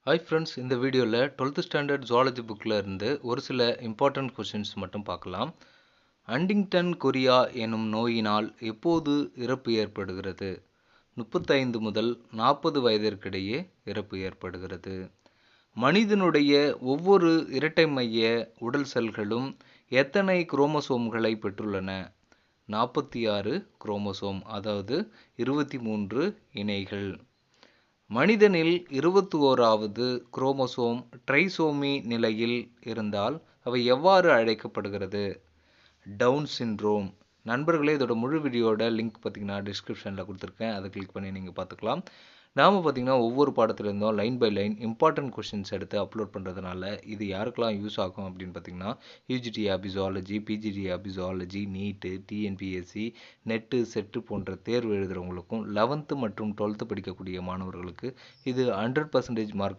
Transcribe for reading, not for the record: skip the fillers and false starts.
Hi friends, இந்த வீடியோவில் 12th standard zoology புக்கில் இருந்து ஒரு சில இம்பார்ட்டன்ட் கொஷின்ஸ் மட்டும் பார்க்கலாம். ஹண்டிங்டன் கொரியா எனும் நோயினால் எப்போது இறப்பு ஏற்படுகிறது? 35 முதல் 40 வயதிற்கிடையே இறப்பு ஏற்படுகிறது. மனிதனுடைய ஒவ்வொரு இரட்டை மைய உடல் செல்களும் எத்தனை குரோமோசோம்களை பெற்றுள்ளன? 46 குரோமோசோம், அதாவது 23 இணைகள். மனிதனில் 21வது குரோமோசோம் ட்ரைசோமி நிலையில் இருந்தால் அவை எவ்வாறு அழைக்கப்படுகிறது? Down syndrome. நண்பர்களே, இதோட முழு வீடியோட லிங்க் பார்த்தீங்கன்னா டிஸ்கிரிப்ஷனில் கொடுத்துருக்கேன், அதை கிளிக் பண்ணி நீங்கள் பார்த்துக்கலாம். நாம் பார்த்தீங்கன்னா ஒவ்வொரு பாடத்துலேருந்தும் line by line important questions எடுத்து அப்லோட் பண்ணுறதுனால இது யாருக்கெல்லாம் யூஸ் ஆகும் அப்படின்னு பார்த்தீங்கன்னா UGTRB zoology, PGTRB zoology, NEET, TNPSC, NET, SET போன்ற தேர்வு எழுதுகிறவங்களுக்கும் 11th மற்றும் 12th படிக்கக்கூடிய மாணவர்களுக்கு இது 100% மார்க்